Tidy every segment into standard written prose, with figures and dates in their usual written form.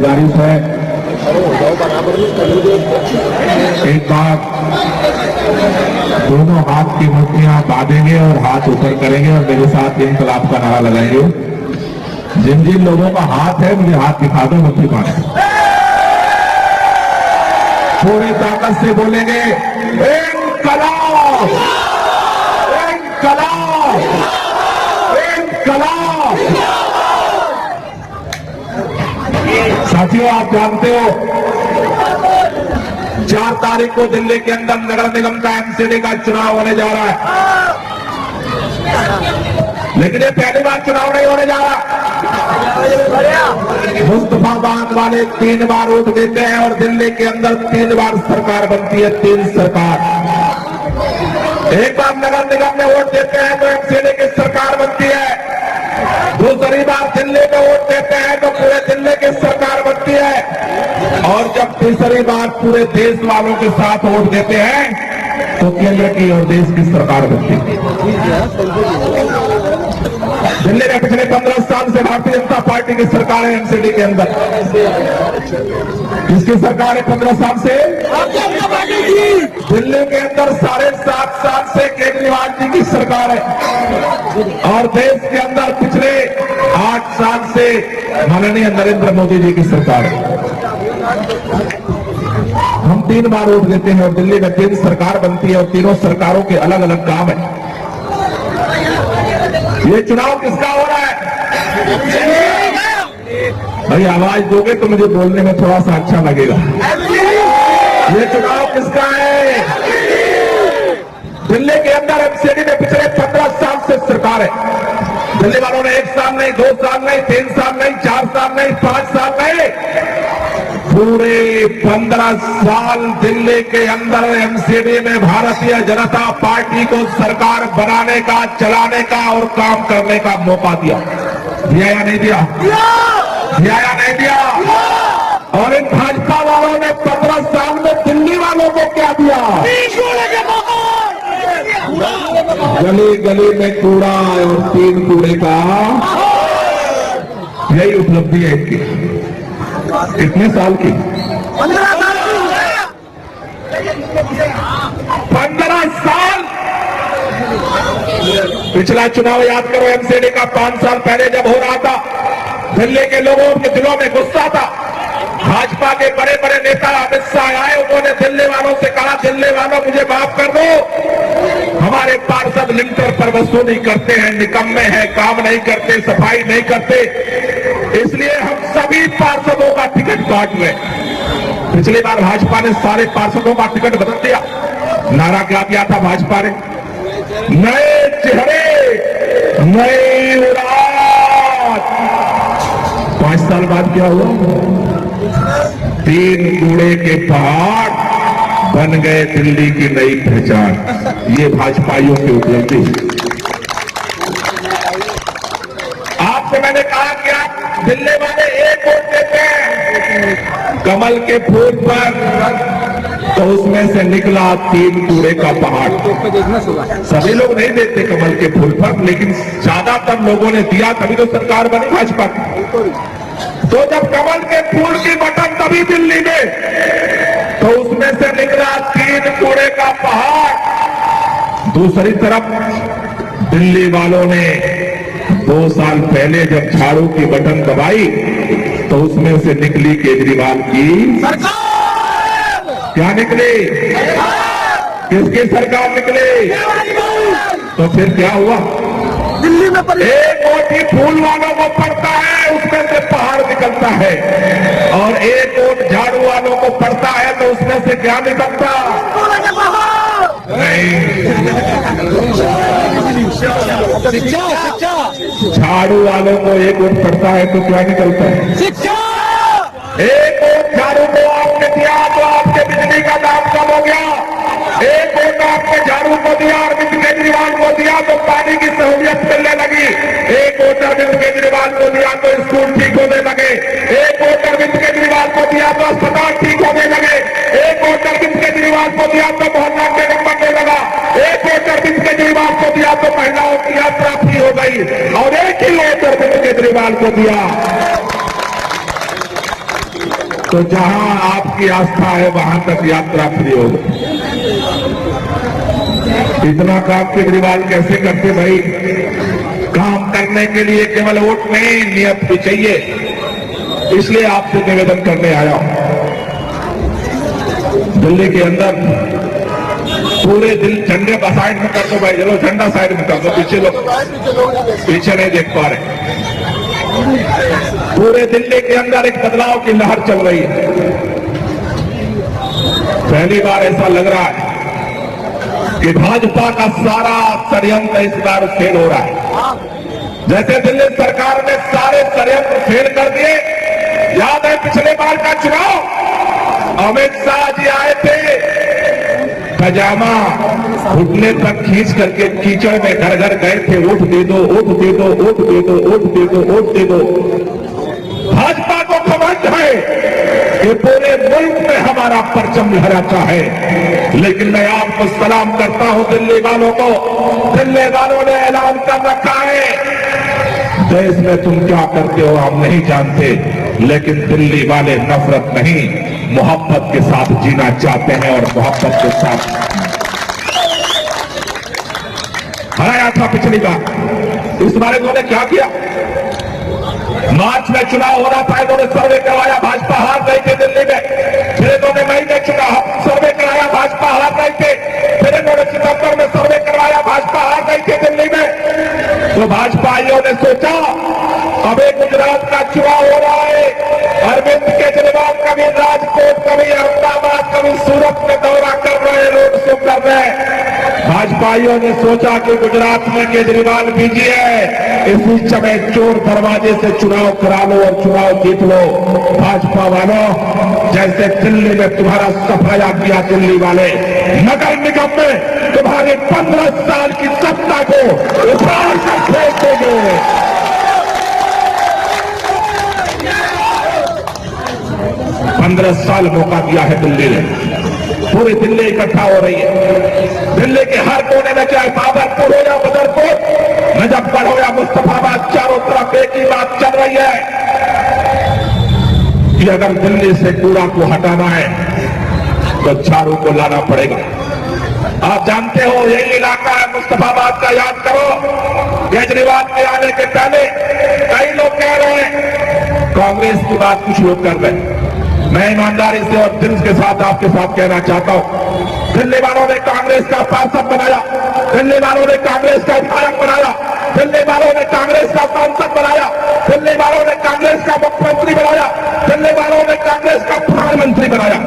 गुजारिश है एक बार दोनों हाथ की मुट्ठियां बांधेंगे और हाथ ऊपर करेंगे और मेरे साथ इंकलाब का नारा लगाएंगे। जिन जिन लोगों का हाथ है मुझे हाथ दिखा दो, मुट्ठी बांधे। पूरी ताकत से बोलेंगे इंकलाब, इंकलाब, इंकलाब। साथियों, आप जानते हो 4 तारीख को दिल्ली के अंदर नगर निगम का एमसीडी का चुनाव होने जा रहा है, लेकिन ये पहली बार चुनाव नहीं होने जा रहा। मुस्तफाबाद वाले 3 बार वोट देते हैं और दिल्ली के अंदर 3 बार सरकार बनती है, 3 सरकार। एक बार नगर निगम में वोट देते हैं तो एमसीडी की सरकार बनती है, दूसरी बार दिल्ली में वोट देते हैं तो पूरे दिल्ली की सरकार बनती है, और जब तीसरी बार पूरे देश वालों के साथ वोट देते हैं तो केंद्र की और देश की सरकार बनती है। दिल्ली में पिछले 15 साल से भारतीय जनता पार्टी की सरकार है एमसीडी के अंदर। किसकी सरकार है 15 साल से? दिल्ली के अंदर 7.5 साल से केजरीवाल जी की सरकार है, और देश के अंदर पिछले 8 साल से माननीय नरेंद्र मोदी जी की सरकार है। हम 3 बार वोट देते हैं और दिल्ली में 3 सरकार बनती है, और तीनों सरकारों के अलग अलग काम है। ये चुनाव किसका हो रहा है? भाई आवाज दोगे तो मुझे बोलने में थोड़ा सा अच्छा लगेगा। ये चुनाव किसका है? दिल्ली के अंदर एमसीडी में पिछले 15 साल से सरकार है। दिल्ली वालों ने 1 साल नहीं, 2 साल नहीं, 3 साल नहीं, 4 साल नहीं, 5 साल नहीं, पूरे 15 साल दिल्ली के अंदर एमसीडी में भारतीय जनता पार्टी को सरकार बनाने का, चलाने का और काम करने का मौका दिया। दिया या नहीं दिया? दिया या नहीं दिया? और इन भाजपा वालों ने 15 साल में दिल्ली वालों को क्या दिया? गली गली में कूड़ा और 3 कूड़े का, यही उपलब्धि है इनकी। कितने साल की? 15 साल। पिछला चुनाव याद करो एमसीडी का, 5 साल पहले जब हो रहा था, दिल्ली के लोगों के दिलों में गुस्सा था। भाजपा के बड़े बड़े नेता अमित शाह आए, उन्होंने दिल्ली वालों से कहा, दिल्ली वालों मुझे माफ कर दो, हमारे पार्षद लिंटर पर वसूली करते हैं, निकम्मे हैं, काम नहीं करते, सफाई नहीं करते, इसलिए हम सभी पार्षदों का टिकट काट रहे। पिछली बार भाजपा ने सारे पार्षदों का टिकट बदल दिया। नारा क्या दिया था भाजपा ने? नए चेहरे, नई उड़ान। 5 साल बाद क्या हुआ? 3 कूड़े के पहाड़ बन गए दिल्ली की नई पहचान। ये भाजपाइयों की उपलब्धि। आपसे मैंने कहा कि आप दिल्ली वाले 1 वोट देते हैं कमल के फूल पर, तो उसमें से निकला 3 कूड़े का पहाड़। सभी लोग नहीं देते कमल के फूल पर, लेकिन ज्यादातर लोगों ने दिया, तभी तो सरकार बनी भाजपा की। तो जब कमल के फूल की बटन तभी दिल्ली में, तो उसमें से निकला 3 कूड़े का पहाड़। दूसरी तरफ दिल्ली वालों ने 2 साल पहले जब झाड़ू की बटन दबाई, तो उसमें से निकली केजरीवाल की सरकार। क्या निकली? किसकी सरकार निकली? तो फिर क्या हुआ? दिल्ली में 1 वोट ही फूल वालों को पड़ता है, उसमें से पहाड़ निकलता है, और 1 वोट झाड़ू वालों को पड़ता है तो उसमें से क्या निकलता? नहीं, झाड़ू वालों को 1 वोट पड़ता है तो क्या निकलता है? शिक्षा। 1 वोट झाड़ू को आपने दिया तो आपके बिजली का दाम कम हो गया। 1 वोट आपने झाड़ू को दिया, अरविंद केजरीवाल को दिया तो पानी की सहूलियत मिलने लगी। 1 वोट अरविंद केजरीवाल को दिया तो स्कूल ठीक होने लगे। 1 वोट अरविंद केजरीवाल को दिया तो अस्पताल ठीक होने लगे। 1 वोट अरविंद केजरीवाल को दिया तो मोहल्ला क्लिनिक बनने लगा। 1 वोट अरविंद केजरीवाल को दिया तो महिलाओं की यात्रा फ्री हो गई। और 1 ही वोट अरविंद केजरीवाल को दिया तो जहां आपकी आस्था है वहां तक यात्रा फ्री होगी। इतना काम केजरीवाल कैसे करते भाई? काम करने के लिए केवल वोट नहीं, नियत भी चाहिए। इसलिए आपसे निवेदन करने आया हूं। दिल्ली के अंदर पूरे दिल झंडे का साइड में कर दो भाई, चलो झंडा साइड में कर दो, पीछे लोग पीछे नहीं देख पा रहे। पूरे दिल्ली के अंदर एक बदलाव की लहर चल रही है। पहली बार ऐसा लग रहा है कि भाजपा का सारा षड्यंत्र इस बार फेल हो रहा है। जैसे दिल्ली सरकार ने सारे षड्यंत्र फेल कर दिए। याद है पिछले बार का चुनाव, अमित शाह जी आए थे, पजामा घुटने तक खींच करके कीचड़ में घर घर गए थे, वोट दे दो, वोट दे दो, वोट दे दो, वोट दे दो, वोट दे दो। भाजपा को घमंड है कि पूरे मुल्क में हमारा परचम लहराता है। लेकिन मैं आपको सलाम करता हूं दिल्ली वालों को। दिल्ली वालों ने ऐलान कर रखा है, देश में तुम क्या करते हो हम नहीं जानते, लेकिन दिल्ली वाले नफरत नहीं, मोहब्बत के साथ जीना चाहते हैं और मोहब्बत के साथ हराया था पिछली बार। इस बार इन्होंने क्या किया? मार्च में चुनाव हो रहा था, इन्होंने सर्वे करवाया, भाजपा हार गई थी दिल्ली में। फिर इन्होंने मई में चुनाव सर्वे कराया, भाजपा हार गई थी। फिर इन्होंने सितंबर में सर्वे करवाया, भाजपा हार गई थी दिल्ली में। तो भाजपाइयों ने सोचा अब एक गुजरात का चुनाव हो रहा है, अरविंद केजरीवाल कभी राजकोट, कभी अहमदाबाद, कभी सूरत में दौरा कर रहे, रोड शो कर रहे। भाजपाइयों ने सोचा कि गुजरात में केजरीवाल बिजी है, इसी समय चोर दरवाजे से चुनाव करा लो और चुनाव जीत लो। भाजपा वालों, जैसे दिल्ली में तुम्हारा सफाया किया दिल्ली वाले, नगर निगम में तुम्हारी 15 साल की सत्ता को उखाड़ कर फेंक देंगे। 15 साल मौका दिया है दिल्ली ने। पूरी दिल्ली इकट्ठा हो रही है। दिल्ली के हर कोने में, चाहे बाबरपुर हो या बदरपुर, मुजफ्फर हो या मुस्तफाबाद, चारों तरफ एक ही बात चल रही है कि अगर दिल्ली से कूड़ा को हटाना है तो झाड़ू को लाना पड़ेगा। आप जानते हो यही इलाका है मुस्तफाबाद का, याद करो केजरीवाल के आने के पहले कई लोग कह रहे हैं कांग्रेस की बात, कुछ लोग कर रहे हैं। मैं ईमानदारी से और दिल के साथ आपके साथ कहना चाहता हूं, दिल्ली वालों ने कांग्रेस का पार्षद बनाया, दिल्ली वालों ने कांग्रेस का विधायक बनाया, दिल्ली वालों ने कांग्रेस का सांसद बनाया, दिल्ली वालों ने कांग्रेस का मुख्यमंत्री बनाया, दिल्ली वालों ने कांग्रेस का प्रधानमंत्री बनाया,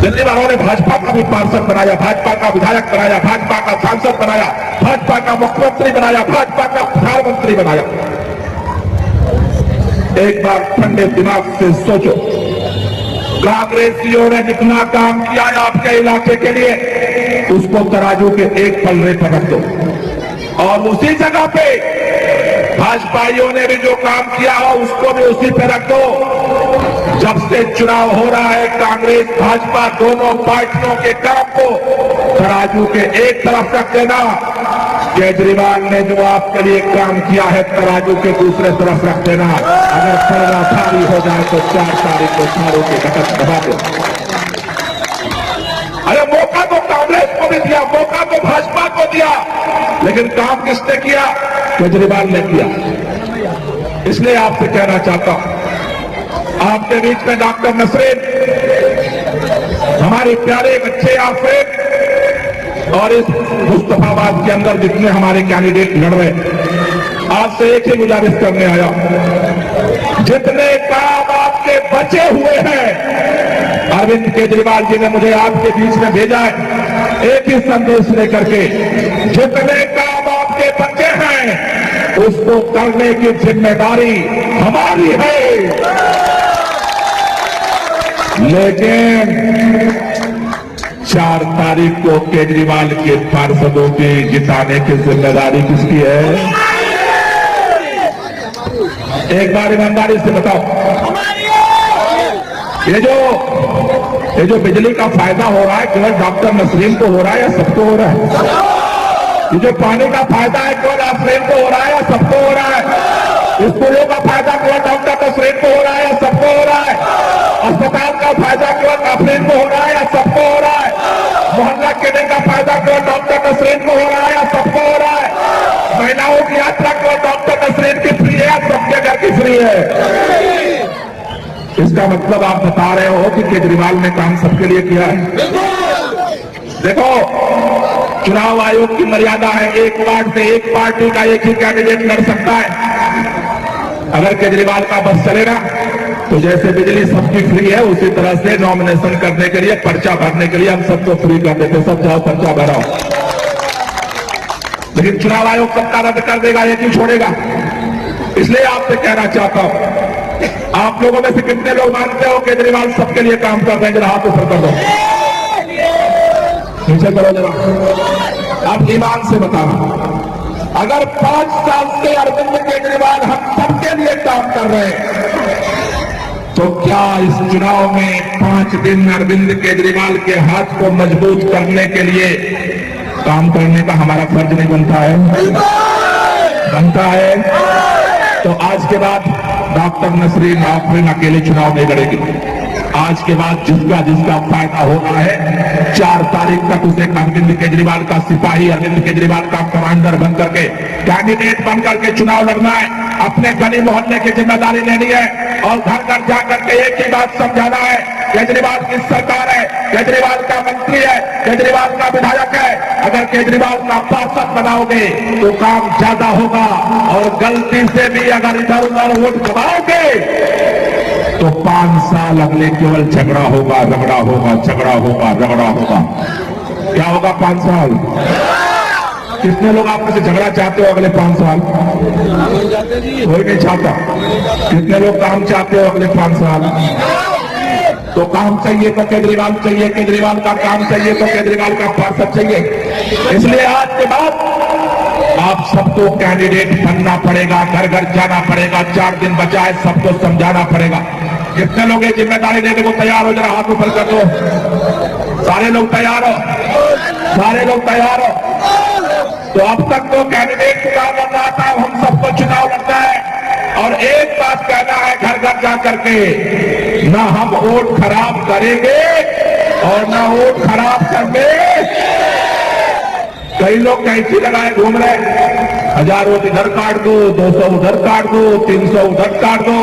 दिल्ली वालों ने भाजपा का भी पार्षद बनाया, भाजपा का विधायक बनाया, भाजपा का सांसद बनाया, भाजपा का मुख्यमंत्री बनाया, भाजपा का प्रधानमंत्री बनाया। एक बार ठंडे दिमाग से सोचो, कांग्रेसियों ने जितना काम किया है आपके इलाके के लिए, उसको तराजू के एक पलड़े पर रख दो और उसी जगह पे भाजपाइयों ने भी जो काम किया हो उसको भी उसी पे रख दो। जब से चुनाव हो रहा है, कांग्रेस भाजपा दोनों पार्टियों के काम को तराजू के एक तरफ रख देना। केजरीवाल ने जो आपके लिए काम किया है तराजू के दूसरे तरफ रख देना। अगर पलड़ा भारी हो जाए तो 4 तारीख को चारों के घटक दबा दो। अरे मौका तो कांग्रेस को भी दिया, मौका तो भाजपा को दिया, लेकिन काम किसने किया? केजरीवाल ने किया। इसलिए आपसे कहना चाहता हूं, आपके बीच में डॉक्टर नसरीन, हमारे प्यारे बच्चे आफिक और इस मुस्तफाबाद के अंदर जितने हमारे कैंडिडेट लड़ रहे हैं, आपसे एक ही गुजारिश करने आया, जितने काम आपके बचे हुए हैं, अरविंद केजरीवाल जी ने मुझे आपके बीच में भेजा है एक ही संदेश लेकर के, जितने काम आपके बचे हैं उसको करने की जिम्मेदारी हमारी है। लेकिन 4 तारीख को केजरीवाल के पार्षदों के जिताने की जिम्मेदारी किसकी है? एक बार ईमानदारी से बताओ, ये जो बिजली का फायदा हो रहा है केवल डॉक्टर नसरीन को हो रहा है या सबको हो रहा है? ये जो पानी का फायदा है केवल नसरीन को हो रहा है या सबको हो रहा है? स्कूलों का फायदा केवल डॉक्टर तस्रीन को हो रहा है या सबको हो रहा है? अस्पताल का फायदा केवल अफरीन को हो रहा है या सबको हो रहा है? मोहल्ला क्लिनिक का फायदा केवल डॉक्टर तस्रीन को हो रहा है या सबको हो रहा है? महिलाओं की यात्रा केवल डॉक्टर तस्रीन की फ्री है या सबके घर की फ्री है? इसका मतलब आप बता रहे हो कि केजरीवाल ने काम सबके लिए किया है। देखो, चुनाव आयोग की मर्यादा है, एक वार्ड से एक पार्टी का एक ही कैंडिडेट लड़ सकता है। अगर केजरीवाल का बस चलेगा तो जैसे बिजली सबकी फ्री है, उसी तरह से नॉमिनेशन करने के लिए, पर्चा भरने के लिए हम सबको फ्री कर देते, सब जाओ पर्चा भराओ। लेकिन चुनाव आयोग सबका रद्द कर देगा, ये क्यों छोड़ेगा? इसलिए आपसे कहना चाहता हूं, आप लोगों में से कितने लोग मानते हो केजरीवाल सबके लिए काम कर रहे हैं? जरा हाथ ऊपर कर दो, नीचे करो जरा। आप ईमान से बताना, अगर 5 साल से अरविंद केजरीवाल हम सबके लिए काम कर रहे हैं, तो क्या इस चुनाव में 5 दिन अरविंद केजरीवाल के हाथ को मजबूत करने के लिए काम करने का हमारा फर्ज नहीं बनता है? बनता है। तो आज के बाद डॉक्टर नसरीन आफरीन अकेले चुनाव नहीं लड़ेगी। आज के बाद जिसका जिसका फायदा होना है, 4 तारीख तक उसे अरविंद केजरीवाल का सिपाही, अरविंद केजरीवाल का कमांडर बनकर के, कैंडिडेट बनकर के चुनाव लड़ना है। अपने गली मोहल्ले की जिम्मेदारी लेनी है और घर घर जाकर के एक ही बात समझाना है, केजरीवाल की सरकार है, केजरीवाल का मंत्री है, केजरीवाल का विधायक है। अगर केजरीवाल का पार्षद बनाओगे तो काम ज्यादा होगा, और गलती से भी अगर इधर उधर वोट दबाओगे तो 5 साल अगले केवल झगड़ा होगा, रगड़ा होगा, झगड़ा होगा, रगड़ा होगा। क्या होगा 5 साल? कितने लोग आपस से झगड़ा चाहते हो अगले 5 साल? कोई नहीं चाहता। कितने लोग काम चाहते हो अगले 5 साल? तो काम चाहिए तो केजरीवाल चाहिए, केजरीवाल का काम चाहिए तो केजरीवाल का पार्षद चाहिए। इसलिए आज के बाद आप सबको कैंडिडेट बनना पड़ेगा, घर घर जाना पड़ेगा। 4 दिन बचा है, सबको समझाना पड़ेगा। कितने लोग ये जिम्मेदारी लेने को तैयार हो? जरा हाथ ऊपर कर दो। सारे लोग तैयार हो? सारे लोग तैयार हो? तो अब तक तो कैंडिडेट चुनाव लड़ रहा था, हम सबको चुनाव लड़ना है। और एक बात कहना है घर घर जा करके, ना हम वोट खराब करेंगे और ना वोट खराब करके। कई लोग कैंची लगाए घूम रहे, 1000 वोट इधर काट दो, 200 उधर काट दो, 300 उधर काट दो।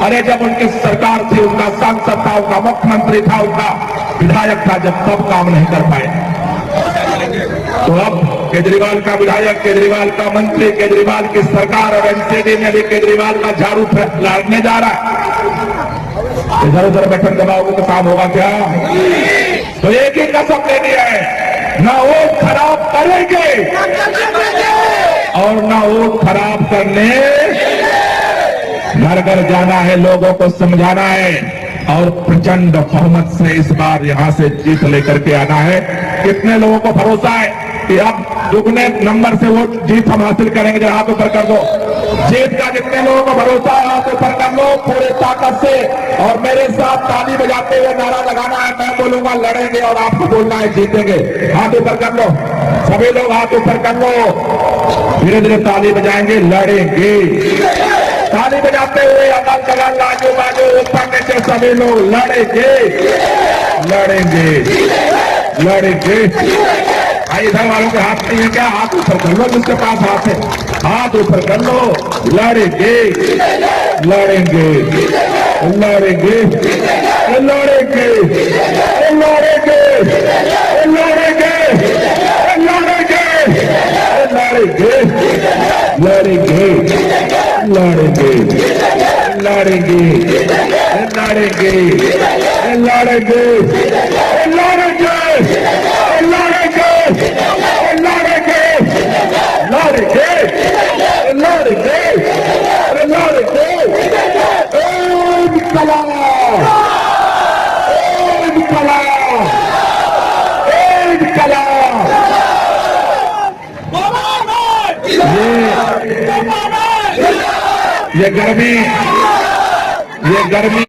अरे जब उनकी सरकार थी, उनका सांसद था, उनका मुख्यमंत्री था, उनका विधायक था, जब तब काम नहीं कर पाए, तो अब केजरीवाल का विधायक, केजरीवाल का मंत्री, केजरीवाल की सरकार और एनसीडी में भी केजरीवाल का झाड़ू लड़ने जा रहा है। इधर उधर बटन दबाओगे तो काम होगा क्या? तो एक ही कसम लेनी है, ना वोट खराब करेंगे और ना वोट खराब करने। घर घर जाना है, लोगों को समझाना है और प्रचंड बहुमत से इस बार यहां से जीत लेकर के आना है। कितने लोगों को भरोसा है कि अब दुगने नंबर से वोट जीत हम हासिल करेंगे? जरा हाथ ऊपर कर दो। जीत का जितने लोगों को भरोसा है हाथ ऊपर कर लो पूरे ताकत से, और मेरे साथ ताली बजाते हुए नारा लगाना है। मैं बोलूंगा लड़ेंगे और आपको बोलना है जीतेंगे। हाथ ऊपर कर लो, सभी लोग हाथ ऊपर कर लो। धीरे धीरे ताली बजाएंगे, लड़ेंगे। ताली बजाते हुए अगल बगल आजू बाजू ऊपर नीचे सभी लोग लड़ेंगे, लड़ेंगे, लड़ेंगे। भाई इधर वालों के हाथ नहीं है क्या? हाथ ऊपर कर लो, जिसके पास हाथ है हाथ ऊपर कर लो। लड़ेंगे, लड़ेंगे, लड़ेंगे, लड़ेंगे, लड़ेंगे, लड़ेंगे, लड़ेंगे, लड़ेंगे, लड़ेंगे, लड़ेंगे, लड़ेंगे, लड़ेंगे, लड़ेंगे, लड़ेंगे, ये गर्मी